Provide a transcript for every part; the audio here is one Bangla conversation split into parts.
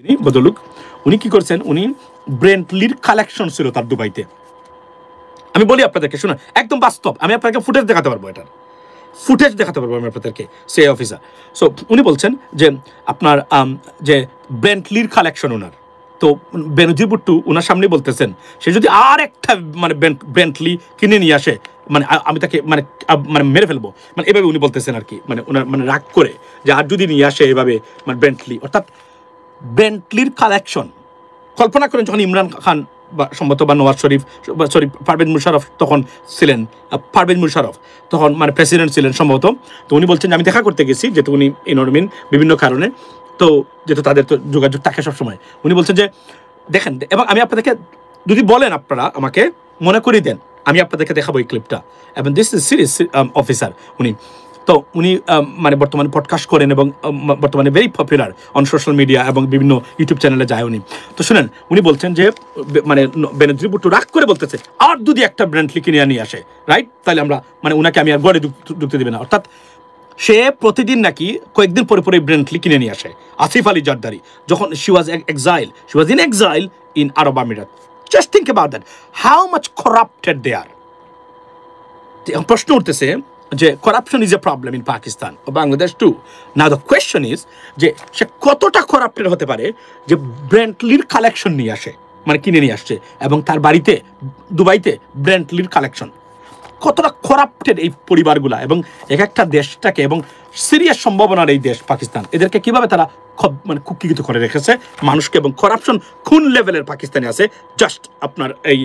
যিনি ভদ্রলোক উনি কি করছেন, উনি ব্রেন্টলির কালেকশন ছিল তার দুবাইতে। আমি বলি আপনাদেরকে, শুনুন, একদম বাস্তব, আমি আপনাকে ফুটেজ দেখাতে পারবো, এটার ফুটেজ দেখাতে পারবো আমি আপনাদেরকে, সে অফিসার। সো উনি বলছেন যে আপনার যে ব্রেন্টলির কালেকশন ওনার, তো বেনজির ভুট্টো ওনার সামনে বলতেছেন সে যদি আর একটা মানে ব্রেন্টলি কিনে নিয়ে আসে, মানে আমি তাকে মানে মানে মেরে ফেলবো, মানে এভাবে উনি বলতেছেন আর কি, মানে ওনার মানে রাগ করে যে আর যদি নিয়ে আসে এভাবে মানে ব্রেন্টলি, অর্থাৎ ব্রেন্টলির কালেকশন। কল্পনা করেন যখন ইমরান খান বা সম্ভবত বা নওয়াজ শরীফ, সরি পারভেজ মুশারফ তখন ছিলেন, পারভেজ মুশারফ তখন মানে প্রেসিডেন্ট ছিলেন সম্ভবত, তো উনি বলছেন যে আমি দেখা করতে গেছি, যেহেতু উনি ইনরমিন বিভিন্ন কারণে, তো যেহেতু তাদের তো যোগাযোগ থাকে সবসময়, উনি বলছেন যে দেখেন, এবং আমি আপনাদেরকে যদি বলেন আপনারা আমাকে মনে করিয়ে দেন, আমি আপনাদেরকে দেখাবো এই ক্লিপটা, এবং দিস ইজ সিরিয়াস অফিসার উনি। তো উনি মানে বর্তমানে পডকাস্ট করেন এবং বর্তমানে very popular on social media এবং বিভিন্ন ইউটিউব চ্যানেলে যায় উনি। তো শুনেন, উনি বলছেন যে মানে বেনজির ভুট্টো রাগ করে বলতেছে আর যদি একটা ব্রেন্টলি কিনে নিয়ে আসে, রাইট, তাহলে আমরা মানে উনাকে আমি আর গড়ে ঢুকতে দেবে না। অর্থাৎ সে প্রতিদিন নাকি কয়েকদিন পরে পরে ব্রেন্টলি কিনে নিয়ে আসে। আসিফ আলী জারদারি যখন she was in exile in Arab Emirates, just think about that, how much corrupted they are. প্রশ্ন উঠতেছে যে corruption is a problem in Pakistan ও Bangladesh too. Now the question is যে সে কতটা করাপ্টেড হতে পারে যে ব্রেন্টলির কালেকশন নিয়ে আসে, মানে কিনে নিয়ে আসছে, এবং তার বাড়িতে দুবাইতে ব্রেন্টলির কালেকশন। কতটা করাপ্টেড এই পরিবারগুলা, এবং এক একটা দেশটাকে, এবং সিরিয়াস সম্ভাবনার এই দেশ পাকিস্তান, এদেরকে কিভাবে তারা মানে কুক্ষিগত করে রেখেছে মানুষকে, এবং করাপশন কোন লেভেলের পাকিস্তানে আছে, জাস্ট আপনার এই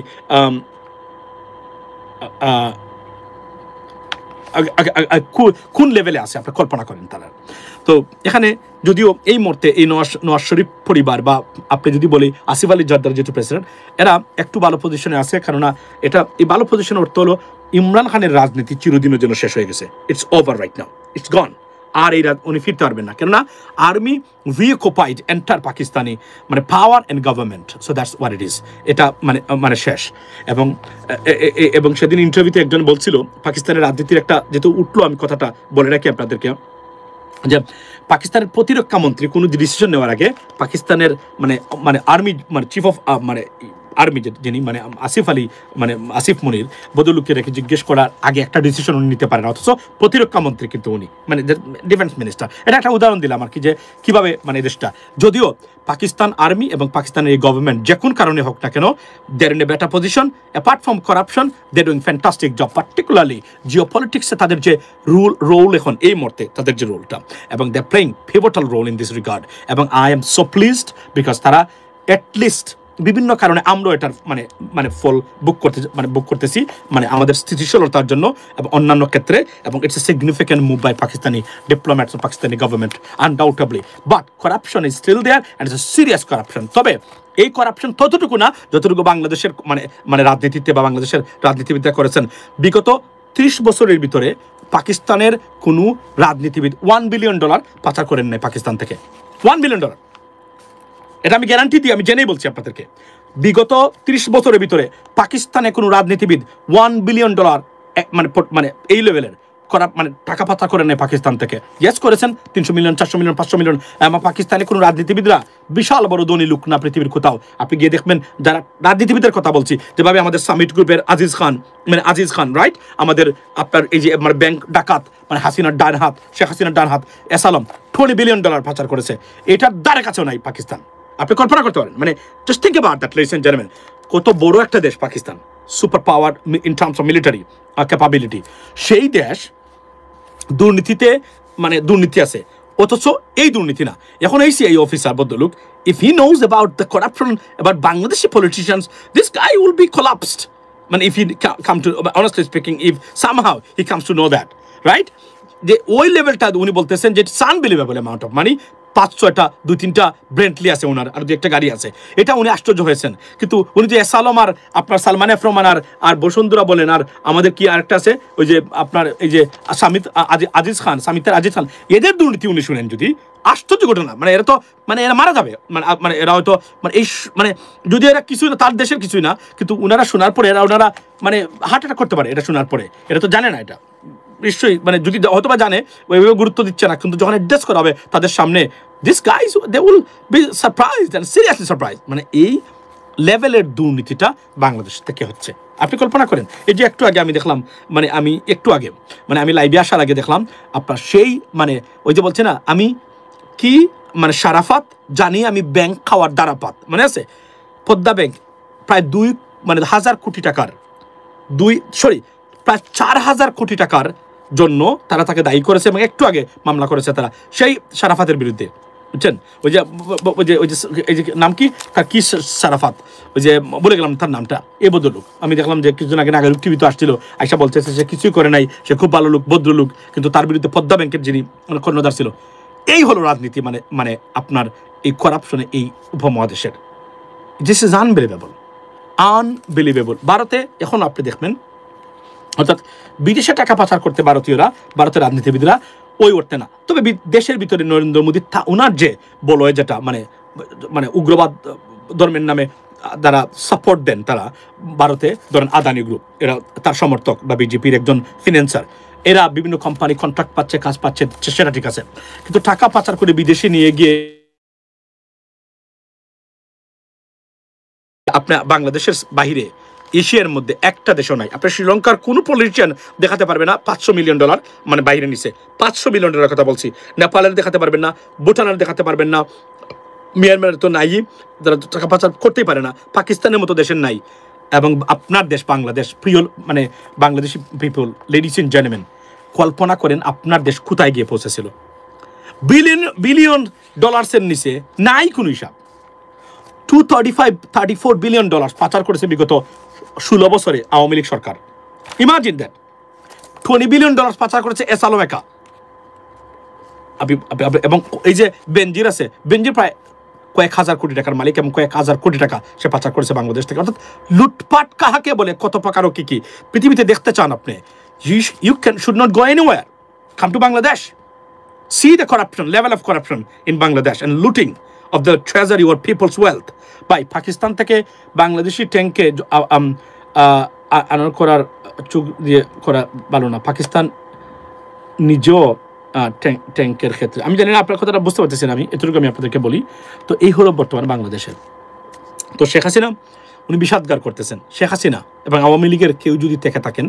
কোন লেভেলে আছে আপনি কল্পনা করেন তারা। তো এখানে যদিও এই মুহূর্তে এই নওয়াজ শরীফ পরিবার, বা আপনি যদি বলি আসিফ আলী জারদারি যেহেতু প্রেসিডেন্ট, এরা একটু ভালো পজিশনে আছে, কেননা এটা এই ভালো পজিশনের অর্থ হলো ইমরান খানের রাজনীতি চিরদিনের জন্য শেষ হয়ে গেছে, it's over right now, it's gone. আর এই উনি ফিরতে পারবেন না, কেননা আর্মি রিঅকুপাইড এন্টার পাকিস্তানি মানে power and government, so that's what it is. এটা মানে মানে শেষ। এবং সেদিন ইন্টারভিউতে একজন বলছিল পাকিস্তানের রাজনীতির একটা, যেহেতু উঠলো আমি কথাটা বলে রাখি আপনাদেরকে, যে পাকিস্তানের প্রতিরক্ষা মন্ত্রী কোনো ডিসিশন নেওয়ার আগে পাকিস্তানের মানে মানে আর্মি মানে চিফ অফ মানে আর্মি যিনি মানে আসিফ মনির বদলুকে রেখে জিজ্ঞেস করার আগে একটা ডিসিশন উনি নিতে পারেন, অথচ প্রতিরক্ষা মন্ত্রী কিন্তু উনি মানে ডিফেন্স মিনিস্টার। এটা একটা উদাহরণ দিলাম আর কি, যে কিভাবে মানে দেশটা, যদিও পাকিস্তান আর্মি এবং পাকিস্তানের এই গভর্নমেন্ট যে কোন কারণে হোক না কেন, they are in a better position apart from corruption, they doing fantastic job, particularly জিওপলিটিক্সে তাদের যে রোল এখন এই মুহূর্তে, তাদের যে রোলটা, এবং they are playing pivotal role in this regard. এবং I am so pleased because তারা অ্যাটলিস্ট বিভিন্ন কারণে আমরাও এটার মানে মানে ফল বুক করতেছি মানে আমাদের স্থিতিশীলতার জন্য এবং অন্যান্য ক্ষেত্রে, এবং it's a significant move by Pakistani diplomats ও Pakistani government undoubtedly, but corruption is still there and it's a serious corruption. তবে এই করাপশন ততটুকু না যতটুকু বাংলাদেশের মানে মানে রাজনীতিতে বা বাংলাদেশের রাজনীতিবিদরা করেছেন। বিগত 30 বছরের ভিতরে পাকিস্তানের কোনো রাজনীতিবিদ $1 বিলিয়ন পাচার করেন নাই পাকিস্তান থেকে, $1 বিলিয়ন। এটা আমি গ্যারান্টি দিই, আমি জেনেই বলছি আপনাদেরকে, বিগত 30 বছরের ভিতরে পাকিস্তানে কোনো রাজনীতিবিদ $1 বিলিয়ন মানে মানে এই লেভেলের মানে টাকা পাচার করে নেয় পাকিস্তান থেকে। ইয়েস করেছেন 300 মিলিয়ন, 400 মিলিয়ন, 500 মিলিয়ন। পাকিস্তানে কোনো রাজনীতিবিদরা বিশাল বড় ধনী লোক না পৃথিবীর কোথাও। আপনি গিয়ে দেখবেন যারা রাজনীতিবিদের কথা বলছি, যেভাবে আমাদের সামিট গ্রুপের আজিজ খান রাইট, আমাদের আপনার এই যে মানে ব্যাংক ডাকাত মানে হাসিনার ডান হাত, শেখ হাসিনার ডান হাত এসালম $20 বিলিয়ন পাচার করেছে, এটার দ্বারে কাছেও নাই পাকিস্তান। আপনি কল্পনা করতে পারেন, মানে just think about that ladies and gentleman, কত বড় একটা দেশ Pakistan, super power in terms of military capability. সেই দেশ দুর্নীতিতে মানে দুর্নীতি আছে, অথচ এই দুর্নীতি না। এখন এই সিআই অফিসার ভদ্রলোক, if he knows about the corruption about Bangladeshi politicians, this guy will be collapsed. মানে if he come to, honestly speaking, if somehow he comes to know that, right, যে ওই লেভেলটা উনি বলতেছেন যে it's unbelievable amount of money. 5-6টা 2-3টা ব্রেন্টলি আছে ওনার, আর 2-1টা গাড়ি আছে, এটা উনি আশ্চর্য হয়েছেন। কিন্তু উনি যে এসালম আর আপনার সালমান এফ রহমান আর বসুন্ধরা বলেন, আর আমাদের কি আরেকটা আছে ওই যে আপনার এই যে সামিতের আজিজ খান, এদের দুর্নীতি উনি শুনেন যদি, আশ্চর্য ঘটনা। মানে এরা তো মানে এরা মারা যাবে, মানে এরা হয়তো মানে এই মানে যদি এরা কিছুই না, তার দেশের কিছুই না, কিন্তু ওনারা শোনার পরে ওনারা মানে হার্ট অ্যাটাক করতে পারে এটা শোনার পরে। এটা তো জানে না, এটা নিশ্চয়ই মানে যদি হয়তো বা জানে ওইভাবে গুরুত্ব দিচ্ছে না, কিন্তু যখন অ্যাড্রেস করা হবে তাদের সামনে this guys they will be surprised and seriously surprise. মানে এই লেভেলের দুর্নীতিটা বাংলাদেশ থেকে হচ্ছে। আপনি কল্পনা করেন, এই যে একটু আগে আমি দেখলাম, মানে আমি লাইভে আসার আগে দেখলাম আপনার সেই মানে ওই যে বলছে না আমি কি মানে সারাফাত জানি আমি ব্যাংক খাওয়ার দ্বারাপাত, মানে আছে পদ্মা ব্যাংক প্রায় 2,000 কোটি টাকার প্রায় 4,000 কোটি টাকার জন্য তারা তাকে দায়ী করেছে এবং একটু আগে মামলা করেছে তারা সেই সারাফাতের বিরুদ্ধে, বুঝছেন? ওই যে এই যে নাম কি তার, কি সারাফাত, ওই যে বলে গেলাম তার নামটা, এ ভদ্রলোক। আমি দেখলাম যে কিছুদিন আগে নাগারুক টিভি তো আসছিল, আইসা বলছে সে কিছুই করে নাই, সে খুব ভালো লোক, ভদ্রলোক, কিন্তু তার বিরুদ্ধে পদ্মা ব্যাংকের যিনি কর্ণধার ছিল। এই হলো রাজনীতি, মানে আপনার এই করাপশনে এই উপমহাদেশের। This is unbelievable. ভারতে এখন আপনি দেখবেন, অর্থাৎ বিদেশে টাকা পাচার করতে ভারতের রাজনীতিবিদরা ওই উঠতে না, তবে দেশের ভিতরে নরেন্দ্র মোদী ওনার যে বলয় যেটা মানে উগ্রবাদ ধর্মের নামে যারা সাপোর্ট দেন, তারা ভারতে ধরেন আদানি গ্রুপ, এরা তার সমর্থক বা বিজেপির একজন ফিন্যান্সার, এরা বিভিন্ন কোম্পানি কন্ট্রাক্ট পাচ্ছে, কাজ পাচ্ছে, সেটা ঠিক আছে, কিন্তু টাকা পাচার করে বিদেশে নিয়ে গিয়ে আপনার বাংলাদেশের বাহিরে এশিয়ার মধ্যে একটা দেশও নাই। আপনার শ্রীলঙ্কার কোনো পলিটিশিয়ান দেখাতে পারবে না $500 মিলিয়ন মানে বাইরে নিছে, $500 মিলিয়ন কথা বলছি। নেপালের দেখাতে পারবেন না, ভুটানের দেখাতে পারবেন না, মিয়ানমারের তো নাই, যারা টাকা পাচার করতেই পারে না, পাকিস্তানের মতো দেশের নাই। এবং আপনার দেশ বাংলাদেশ, প্রিয় মানে Bangladeshi people, ladies and gentleman, কল্পনা করেন আপনার দেশ কোথায় গিয়ে পৌঁছেছিল। বিলিয়ন ডলার্সের নিচে নাই কোনো হিসাব। $34 বিলিয়ন পাচার করেছে বিগত 16 বছরে আওয়ামী লীগ সরকার। Imagine that. $20 বিলিয়ন পাচার করেছে এসালো মেকা। এবং এই যে বেনজির আছে, বেনজির প্রায় কয়েক হাজার কোটি টাকার মালিক এবং কয়েক হাজার কোটি টাকা সে পাচার করেছে বাংলাদেশ থেকে। অর্থাৎ লুটপাট কাহাকে বলে, কত প্রকার ও কি পৃথিবীতে দেখতে চান আপনি, you should not go anywhere. Come to Bangladesh. See the corruption, level of corruption in Bangladesh and looting of the treasury or people's wealth. By Pakistan থেকে বাংলাদেশি ট্যাঙ্কে আনার করার চুক দিয়ে করা ভালো না। পাকিস্তান নিজেও ট্যাঙ্কের ক্ষেত্রে, আমি জানি না আপনার কথাটা বুঝতে পারতেছেন, আমি এতটুকু আমি আপনাদেরকে বলি। তো এই হলো বর্তমান বাংলাদেশের। তো শেখ হাসিনা উনি বিষাদগার করতেছেন। শেখ হাসিনা এবং আওয়ামী লীগের কেউ যদি থেকে থাকেন,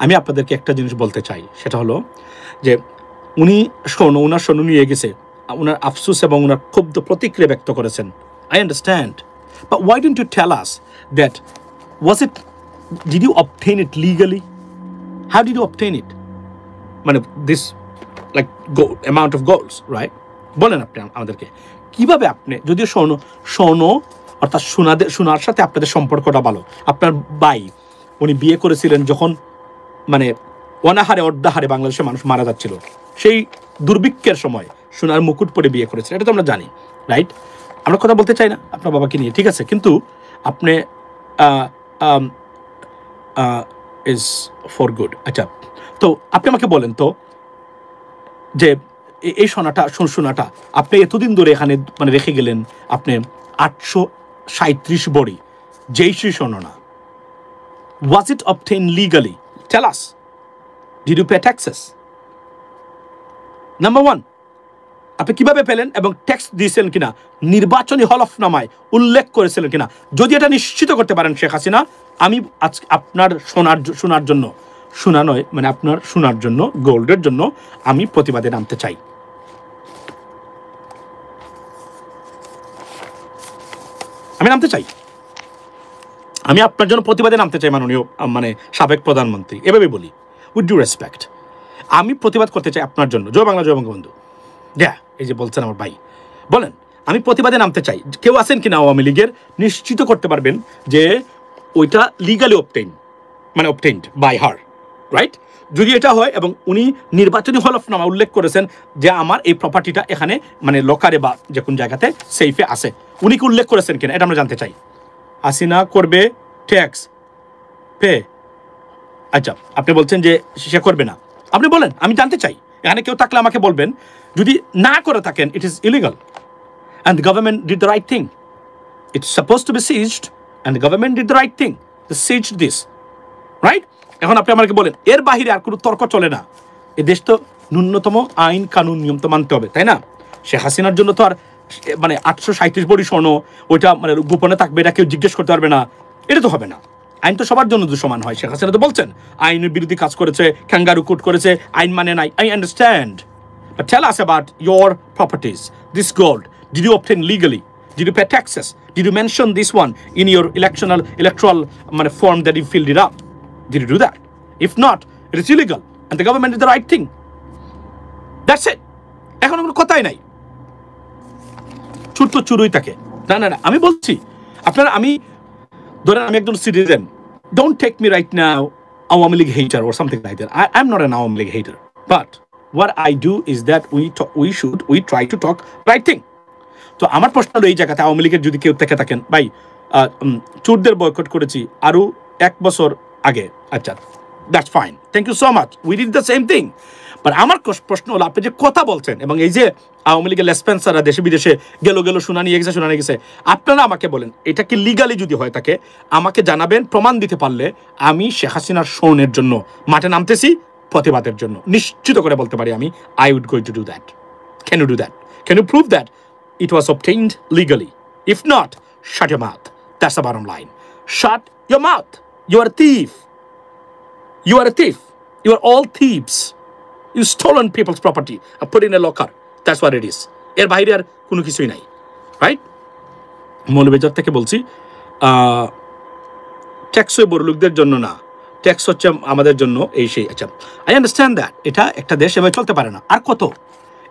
আমি আপনাদেরকে একটা জিনিস বলতে চাই, সেটা হলো যে উনি ওনার স্বর্ণ নিয়ে গেছে, ওনার আফসোস এবং ওনার ক্ষুব্ধ প্রতিক্রিয়া ব্যক্ত করেছেন। I understand, but why don't you tell us that did you obtain it legally? How did you obtain it? মানে this like amount of golds, right? বলেন আপনি আমাদেরকে কিভাবে আপনি, যদিও স্বর্ণ অর্থাৎ সোনার সাথে আপনাদের সম্পর্কটা ভালো। আপনার ভাই উনি বিয়ে করেছিলেন যখন মানে অনাহারে অর্ধাহারে বাংলাদেশের মানুষ মারা যাচ্ছিল, সেই দুর্ভিক্ষের সময় সোনার মুকুট পরে বিয়ে করেছিলেন, এটা তো আমরা জানি, রাইট? আমরা কথা বলতে চাই না আপনার বাবাকে নিয়ে, ঠিক আছে, কিন্তু আপনি ইজ ফর গুড। আচ্ছা, তো আপনি আমাকে বলেন তো যে এই সোনাটা আপনি এতদিন ধরে এখানে মানে রেখে গেলেন, আপনি 837 বড়ি, যেই সেই সোনা না, was it obtained legally? Tell us. Did you pay taxes? Number 1, আপনি কিভাবে পেলেন এবং ট্যাক্স দিয়েছেন কিনা, নির্বাচনী হলফনামায় উল্লেখ করেছিলেন কিনা। যদি এটা নিশ্চিত করতে পারেন শেখ হাসিনা, আমি আজ আপনার সোনার জন্য, সোনা নয় মানে আপনার সোনার জন্য, গোল্ডের জন্য আমি প্রতিবাদে নামতে চাই। আমি নামতে চাই, আমি আপনার জন্য প্রতিবাদে নামতে চাই মাননীয় মানে সাবেক প্রধানমন্ত্রী, এভাবে বলি উইথ ডিউ রেসপেক্ট। আমি প্রতিবাদ করতে চাই আপনার জন্য। জয় বাংলা, জয় বঙ্গবন্ধু। এই যে বলছেন আমার ভাই, বলেন আমি প্রতিবাদে নামতে চাই। কেউ আছেন কিনা আওয়ামী লীগের, নিশ্চিত করতে পারবেন যে ওইটা legally obtained by her, right? যদি এটা হয় এবং উনি নির্বাচনী হলফনামা উল্লেখ করেছেন যে আমার এই প্রপার্টিটা এখানে মানে লকারে বা যে কোন জায়গাতে সেফে আছে, উনি কি উল্লেখ করেছেন কিনা, এটা আমরা জানতে চাই। হাসিনা করবে ট্যাক্স পে, আচ্ছা আপনি বলছেন যে সে করবে না, আপনি বলেন, আমি জানতে চাই। এখানে কেউ থাকলে আমাকে বলবেন, যদি না করে থাকেন it is illegal and the government did the right thing. It's supposed to be seized and the government did the right thing. They seized this, right? এখন আপনি আমাকে বলেন, এর বাহিরে আর কোনো তর্ক চলে না। এই দেশ তো ন্যূনতম আইন কানুন নিয়ম তো মানতে হবে, তাই না? শেখ হাসিনার জন্য তো আর মানে 837 বড়ি স্বর্ণ ওইটা মানে গোপনে থাকবে, এটা কেউ জিজ্ঞেস করতে পারবে না, এটা তো হবে না। আইন তো সবার জন্য তো সমান হয়। শেখ হাসিনা তো বলছেন আইনের বিরোধী কাজ করেছে, ক্যাঙ্গারু কোর্ট করেছে, আইন মানে নাই। I understand, but tell us about your properties, this gold, did you obtain legally, did you pay taxes, did you mention this one in your electoral মানে form that you filled it up, did you do that? If not, it is illegal and the government did the right thing. That's it. এখন কোনো কথাই নাই, চুর তো চুরই থাকে। না না না, আমি বলছি আপনারা, আমি ধরেন আমি একজন citizen, don't take me right now Awami League hater or something like that. I'm not an Awami League hater, but what I do is that we try to talk right thing. তো আমার প্রশ্ন হলো এই জায়গাতে আওয়ামী লীগের যদি কেউ থেকে থাকেন, ভাই চোরদের বয়কট করেছি আরো 1 বছর আগে, আচ্ছা that's fine, thank you so much, we did the same thing. But আমার প্রশ্ন হলো আপনি যে কথা বলছেন, এবং এই যে আওয়ামী লীগের লেসপেন্সাররা দেশে বিদেশে গেল শুনানি গেছে, আপনারা আমাকে বলেন এটা কি লিগালি যদি হয় থাকে আমাকে জানাবেন, প্রমাণ দিতে পারলে আমি শেখ হাসিনার শোনের জন্য মাঠে নামতেছি, প্রতিবাদের জন্য নিশ্চিত করে বলতে পারি আমি, I would going to do that. Can you do that? Can you prove that it was obtained legally? If not, shut your mouth. That's the bottom line. Shut your mouth. You are a thief. You are a thief. You are all thieves. You stolen people's property and put in a locker. That's what it is. এর বাইরে আর কোনো কিছুই নাই, রাইট? মৌলবাজার থেকে বলছি, ট্যাক্স ওই বড় লোকদের জন্য না, ট্যাক্স হচ্ছে আমাদের জন্য, এই সেই। আচ্ছা, আই আন্ডারস্ট্যান্ড দ্যাট। এটা একটা দেশ এভাবে চলতে পারে না। আর কত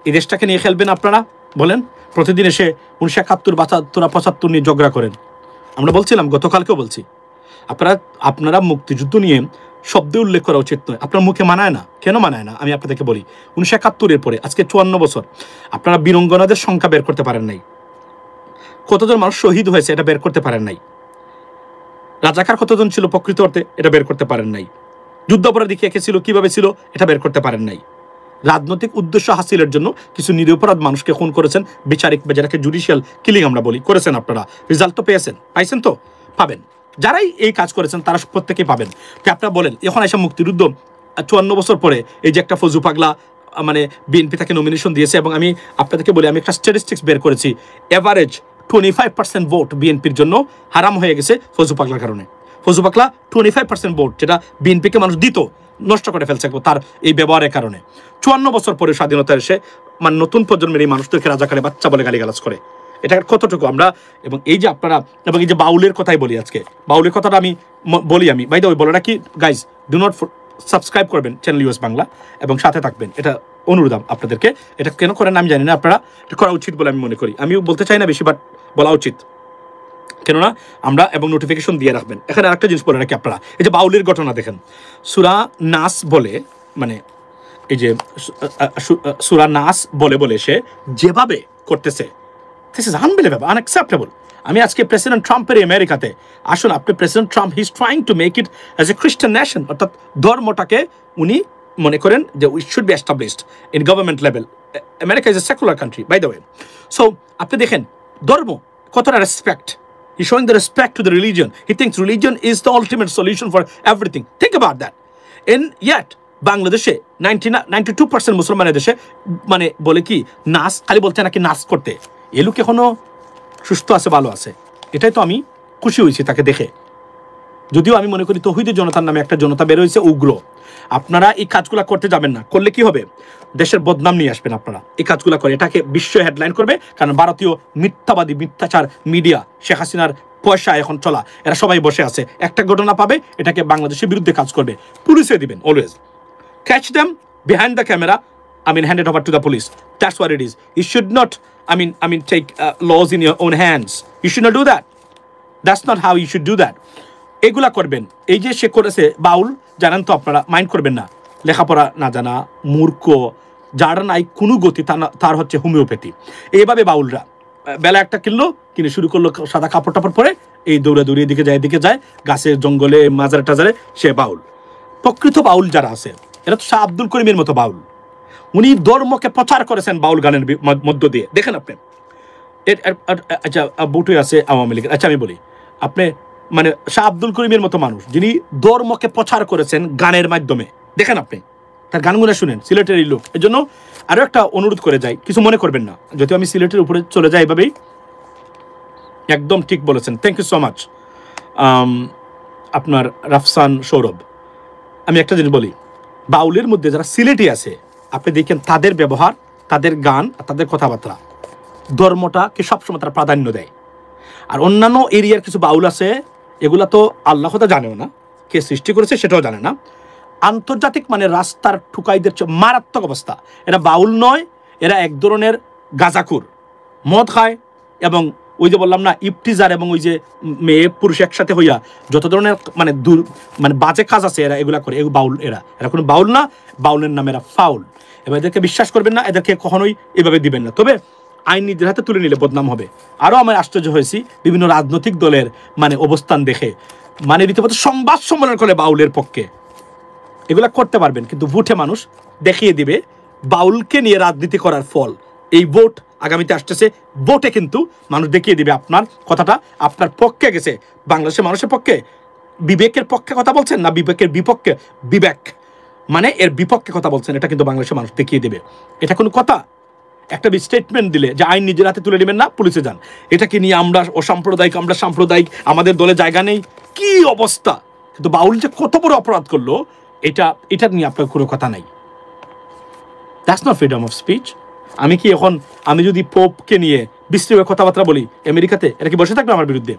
এই দেশটাকে নিয়ে খেলবেন আপনারা বলেন? প্রতিদিন এসে 1971, 72, 75 নিয়ে ঝগড়া করেন। আমরা বলছিলাম, গতকালকেও বলছি, আপনারা মুক্তিযুদ্ধ নিয়ে শব্দে উল্লেখ করা উচিত নয়। আপনার মুখে মানায় না। কেন মানায় না আমি আপনাদেরকে বলি। 1971 পরে আজকে 54 বছর আপনারা বীরঙ্গনাদের সংখ্যা বের করতে পারেন নাই, কতজন মানুষ শহীদ হয়েছে এটা বের করতে পারেন নাই, রাজাকার কতজন ছিল প্রকৃত অর্থে এটা বের করতে পারেন নাই, যুদ্ধাপরাধী কে কে ছিল, কিভাবে ছিল এটা বের করতে পারেন নাই। রাজনৈতিক উদ্দেশ্য হাসিলের জন্য কিছু নিরপরাধ মানুষকে খুন করেছেন, বিচারিক বা যেটাকে জুডিশিয়াল কিলিং আমরা বলি, করেছেন আপনারা। রিজাল্ট তো পাইছেন তো, পাবেন। যারাই এই কাজ করেছেন তারা প্রত্যেকেই পাবেন। আপনারা বলেন এখন এসব মুক্তিযুদ্ধ 54 বছর পরে এই যে একটা ফজু পাগলা মানে বিএনপি তাকে নমিনেশন দিয়েছে, এবং আমি আপনাদেরকে বলি, আমি একটা স্ট্যাটিস্টিক্স বের করেছি, এভারেজ 25% ভোট বিএনপির জন্য হারাম হয়ে গেছে ফজু পাগলার কারণে। ফজু পাগলা 25% ভোট যেটা বিএনপিকে মানুষ দিত নষ্ট করে ফেলছে তার এই ব্যবহারের কারণে। 54 বছর পরে স্বাধীনতা এসে মানে নতুন প্রজন্মের এই মানুষদেরকে রাজাকারে বাচ্চা বলে গালিগালাজ করে, এটা কতটুকু আমরা। এবং এই যে আপনারা, এবং এই যে বাউলের কথাই বলি, আজকে বাউলের কথাটা আমি বলি, আমি বাই দ্য ওয়ে বলে রাখি, গাইজ ডু নট সাবস্ক্রাইব করবেন চ্যানেল ইউএস বাংলা এবং সাথে থাকবেন, এটা অনুরোধ আপনাদেরকে। এটা কেন করেন আমি জানি না, আপনারা এটা করা উচিত বলে আমি মনে করি। আমিও বলতে চাই না বেশি, বাট বলা উচিত, কেননা আমরা, এবং নোটিফিকেশন দিয়ে রাখবেন। এখানে আরেকটা জিনিস বলে রাখি, আপনারা এই যে বাউলের ঘটনা দেখেন, সূরা নাস বলে, মানে এই যে সূরা নাস বলে সে যেভাবে করতেছে, দিস ইজ আনবিলিভেবল, আনঅ্যাকসেপ্টেবল। আমি আজকে প্রেসিডেন্ট ট্রাম্পের আমেরিকাতে, আসুন আপনি president Trump he is trying to make it as a Christian nation, অর্থাৎ ধর্মটাকে উনি মনে করেন যে we should be established in government level. America is a secular country by the way. So আপনি দেখেন ধর্ম কতটা respect, he's showing the respect to the religion. He thinks religion is the ultimate solution for everything. Think about that. And yet বাংলাদেশে 92% মুসলমানের দেশে মানে বলে কি নাচ, খালি বলছে নাকি নাচ করতে। এ লোক এখনো সুস্থ আছে, ভালো আছে, এটাই তো আমি খুশি হয়েছি তাকে দেখে। যদিও আমি মনে করি তৌহিদি জনতার নামে একটা জনতা বের হয়েছে উগ্র। আপনারা এই কাজগুলা করতে যাবেন না, করলে কি হবে, দেশের বদনাম নিয়ে আসবেন আপনারা। এই কাজগুলা করে এটাকে বিশ্ব হেডলাইন করবে, কারণ ভারতীয় মিথ্যাবাদী মিথ্যাচার মিডিয়া, শেখ হাসিনার পয়সা এখন চলা, এরা সবাই বসে আছে, একটা ঘটনা পাবে এটাকে বাংলাদেশের বিরুদ্ধে কাজ করবে, পুলিশে দিবেন always. Catch them behind the camera, hand it over to the police. That's what it is. You should not, take laws in your own hands. You should not do that. That's not how you should do that. এগুলা করবেন। এই যে সে করেছে বাউল, জানেন তো আপনারা, মাইন্ড করবেন না, লেখাপড়া না জানা, মূর্খ, যার নাই কোনো গতি, তার হচ্ছে হোমিওপ্যাথি। এইভাবে বাউলরা বেলা একটা কিনে শুরু করলো সাদা কাপড় টাপড় পরে, এই দৌড়ে এদিকে যায়, গাছের জঙ্গলে মাজারে টাজারে, সে বাউল। প্রকৃত বাউল যারা আছে এরা তো শাহ আব্দুল করিমের মতো বাউল, উনি ধর্মকে প্রচার করেছেন বাউল গানের মধ্য দিয়ে। দেখেন আপনি, আচ্ছা বুটে আছে আওয়ামী লীগের, আচ্ছা আমি বলি, আপনি মানে শাহ আব্দুল করিমের মতো মানুষ যিনি ধর্মকে প্রচার করেছেন গানের মাধ্যমে, দেখেন আপনি তার গানগুলো শুনেন, সিলেটের এই লোক। এই জন্য আরও একটা অনুরোধ করে যাই, কিছু মনে করবেন না, যদিও আমি সিলেটের উপরে চলে যাই এভাবেই। একদম ঠিক বলেছেন, থ্যাংক ইউ সো মাচ আপনার রাফসান সৌরভ। আমি একটা জিনিস বলি, বাউলের মধ্যে যারা সিলেটি আছে আপনি দেখেন তাদের ব্যবহার, তাদের গান, তাদের কথাবার্তা, ধর্মটাকে সবসময় তারা প্রাধান্য দেয়। আর অন্যান্য এরিয়ার কিছু বাউল আছে, এগুলা তো আল্লাহ কথা জানেও না, কে সৃষ্টি করেছে সেটাও জানে না। আন্তর্জাতিক মানে রাস্তার ঠুকাইদের মারাত্মক অবস্থা। এরা বাউল নয়, এরা এক ধরনের গাঁজাখুর, মদ খায়, এবং ওই যে বললাম না ইফটিজার, এবং ওই যে মেয়ে পুরুষ একসাথে হইয়া যত ধরনের মানে মানে বাজে কাজ আছে এরা এগুলা করে, বাউল। এরা কোনো বাউল না, বাউলের নাম এরা ফাউল। এবার এদেরকে বিশ্বাস করবেন না, এদেরকে কখনোই এভাবে দিবেন না। তবে আইন নিজের হাতে তুলে নিলে বদনাম হবে। আরও আমি আশ্চর্য হয়েছি বিভিন্ন রাজনৈতিক দলের মানে অবস্থান দেখে, মানে রীতিমতো সংবাদ সম্মেলন করে বাউলের পক্ষে। এগুলা করতে পারবেন, কিন্তু ভোটে মানুষ দেখিয়ে দিবে বাউলকে নিয়ে রাজনীতি করার ফল। এই ভোট আগামীতে আসতেছে, ভোটে কিন্তু মানুষ দেখিয়ে দিবে আপনার কথাটা আপনার পক্ষে গেছে। বাংলাদেশের মানুষের পক্ষে, বিবেকের পক্ষে কথা বলছেন না বিবেকের বিপক্ষে, বিবেক মানে এর বিপক্ষে কথা বলছেন, এটা কিন্তু বাংলাদেশের মানুষ দেখিয়ে দেবে। এটা কোনো কথা? একটা স্টেটমেন্ট দিলে যে আইন নিজের হাতে তুলে নেবেন না, পুলিশে যান, এটাকে নিয়ে আমরা অসাম্প্রদায়িক, আমরা সাম্প্রদায়িক, আমাদের দলে জায়গা নেই, কি অবস্থা! কিন্তু বাউল যে কত বড় অপরাধ করলো এটা নিয়ে আপনার কোনো কথা নাই। That's not freedom of speech. আমি কি এখন আমি যদি পোপকে নিয়ে বিশ্রী কথাবার্তা বলি আমেরিকাতে, এরা কি বসে থাকবে আমার বিরুদ্ধে?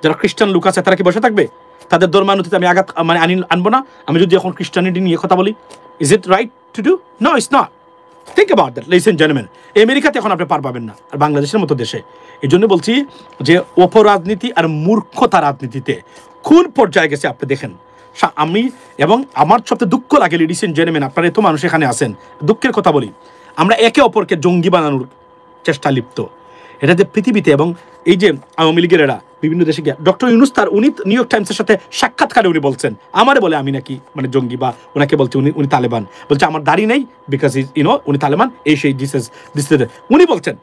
যারা খ্রিস্টান লোক আছে তারা কি বসে থাকবে? তাদের ধর্মানুযায়ী আমি আঘাত মানে আনবো না আমি যদি এখন খ্রিস্টানিটি নিয়ে কথা বলি? Is it right to do? No, it's not. Think about that, listen gentleman. আমেরিকাতে এখন আপনি পার পাবেন না, আর বাংলাদেশের মতো দেশে। এই জন্য বলছি যে অপরাজনীতি আর মূর্খতা রাজনীতিতে কোন পর্যায়ে গেছে আপনি দেখেন। আমি এবং আমার সবচেয়ে দুঃখ লাগে, লেডিস এন্ড জেন্টলম্যান, আপনারা এত মানুষ এখানে আছেন, দুঃখের কথা বলি, আমরা একে অপরকে জঙ্গি বানানোর চেষ্টা লিপ্ত। এটা যে পৃথিবীতে, এবং এই যে আওয়ামী লীগের এরা বিভিন্ন দেশে গিয়ে, ডক্টর ইউনূস উনি নিউ ইয়র্ক টাইমসের সাথে সাক্ষাৎকারে উনি বলছেন, আমারে বলে আমি নাকি মানে জঙ্গি, বা ওনাকে বলছে উনি তালেবান, বলছে আমার দাড়ি নেই বিকজ উনি তালেবান, এই সেই দিস ইজ উনি বলছেন।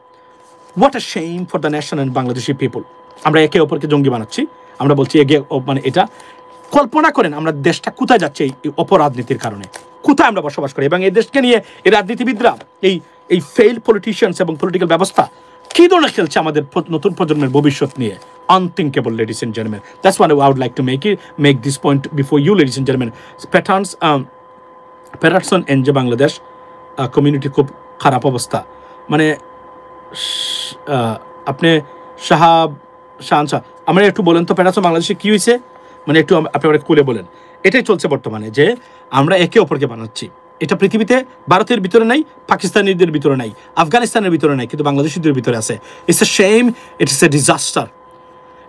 What a shame for the nation and Bangladeshi people. আমরা একে অপরকে জঙ্গি বানাচ্ছি, আমরা বলছি এগিয়ে, মানে এটা কল্পনা করেন আমরা দেশটা কোথায় যাচ্ছে এই অপরাজনীতির কারণে, কোথায় আমরা বসবাস করি। এবং এই দেশকে নিয়ে এই রাজনীতিবিদরা, এই ফেইল পলিটিশিয়ানস এবং পলিটিক্যাল ব্যবস্থা কি ধরনের খেলছে আমাদের নতুন প্রজন্মের ভবিষ্যৎ নিয়ে। unthinkable, ladies and gentlemen. That's what I would like to make this point before you, ladies and gentlemen. Patterson and Bangladesh community খুব খারাপ অবস্থা। মানে আপনি শাহান আমরা একটু বলেন তো, প্যাটারসন বাংলাদেশে কি হয়েছে, মানে একটু আপনি খুলে বলেন। এটাই চলছে বর্তমানে, যে আমরা একে অপরকে বানাচ্ছি। এটা পৃথিবীতে ভারতের ভিতরে নাই, পাকিস্তানিদের ভিতরে নাই, আফগানিস্তানের ভিতরে নাই, কিন্তু বাংলাদেশিদের ভিতরে আছে। It's a shame, it's a disaster,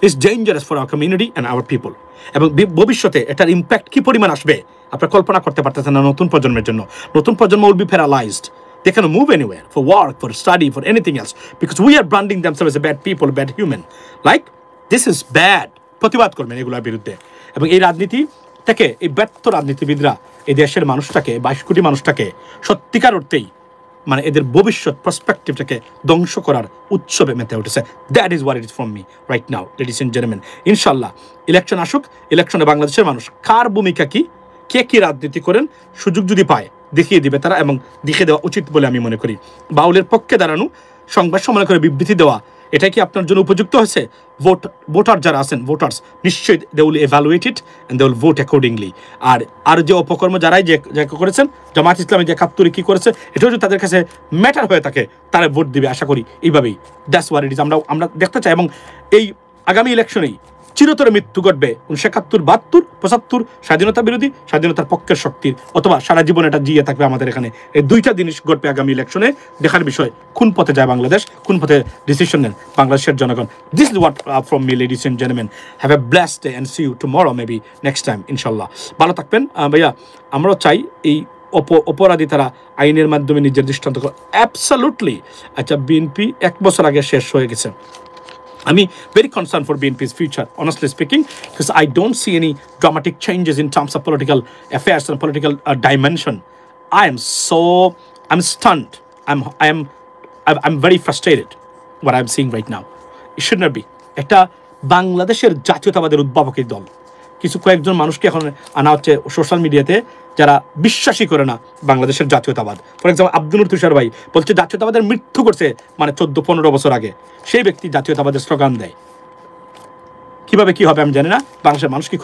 it's dangerous for our community and our people. এবং ভবিষ্যতে এটার ইম্প্যাক্ট কি পরিমাণ আসবে আপনার কল্পনা করতে পারতেছেন না। নতুন প্রজন্মের জন্য, নতুন প্রজন্ম will be paralysed. They cannot move anywhere for work, for study, for anything else, because we are branding themselves as a bad people, bad human. Like, this is bad. প্রতিবাদ করবেন এগুলোর বিরুদ্ধে। এবং এই রাজনীতি থেকে, এই ব্যর্থ রাজনীতিবিদরা এই দেশের মানুষটাকে, 22 কোটি মানুষটাকে সত্যিকার অর্থেই মানে এদের ভবিষ্যৎ পার্সপেক্টিভটাকে ধ্বংস করার উৎসবে মেতে উঠেছে। That is what it is from me right now, ladies and gentleman. ইনশাল্লাহ ইলেকশন আসুক, ইলেকশনে বাংলাদেশের মানুষ কার ভূমিকা কি, কে কি রাজনীতি করেন, সুযোগ যদি পায় দেখিয়ে দিবে তারা, এবং দেখিয়ে দেওয়া উচিত বলে আমি মনে করি। বাউলের পক্ষে দাঁড়ানো, সংবাদ সম্মেলন করে বিবৃতি দেওয়া, এটা কি আপনার জন্য উপযুক্ত হয়েছে? ভোটার যারা আছেন, ভোটার্স নিশ্চয়ই they will evaluate it and they will vote accordingly. আর যে অপকর্ম যারাই যে করেছেন, জামাত ইসলামী যে 71 কি করেছে, এটাও যদি তাদের কাছে ম্যাটার হয়ে থাকে, তারা ভোট দিবে আশা করি এইভাবেই। That's what it is. আমরা দেখতে চাই, এবং এই আগামী ইলেকশনেই চিরতরে মৃত্যু ঘটবে 1971, 72, 75 স্বাধীনতা বিরোধী, স্বাধীনতার পক্ষের শক্তির, অথবা সারা জীবন এটা জিয়ে থাকবে আমাদের এখানে। এই দুইটা জিনিস ঘটবে আগামী ইলেকশনে। দেখার বিষয় কোন পথে যায় বাংলাদেশ, কোন পথে ডিসিশন নেন বাংলাদেশের জনগণ। This is what from me, ladies and gentleman. Have a blessed day and see you tomorrow, maybe next time ইনশাল্লাহ। ভালো থাকবেন ভাইয়া। আমরাও চাই এই অপরাধী তারা আইনের মাধ্যমে নিজের দৃষ্টান্ত করে। অ্যাবসলিউটলি। আচ্ছা, বিএনপি 1 বছর আগে শেষ হয়ে গেছে। I'm very concerned for BNP's future, honestly speaking, because I don't see any dramatic changes in terms of political affairs and political dimension. I'm stunned. I'm very frustrated what I'm seeing right now. It should not be. একটা বাংলাদেশের জাতীয়তাবাদের উদ্ভাবকের দল, কিছু কয়েকজন মানুষকে এখন আনা হচ্ছে সোশ্যাল মিডিয়াতে, যারা বিশ্বাসই করে না বাংলাদেশের জাতীয়তাবাদ। ফর এক্সাম্পল আব্দুল তুষার ভাই বলছে জাতীয়তাবাদের মৃত্যু করছে মানে 14-15 বছর আগে, সেই ব্যক্তি জাতীয়তাবাদের স্লোগান দেয়। কিভাবে কি হবে আমি জানি না, বাংলাদেশের মানুষ কি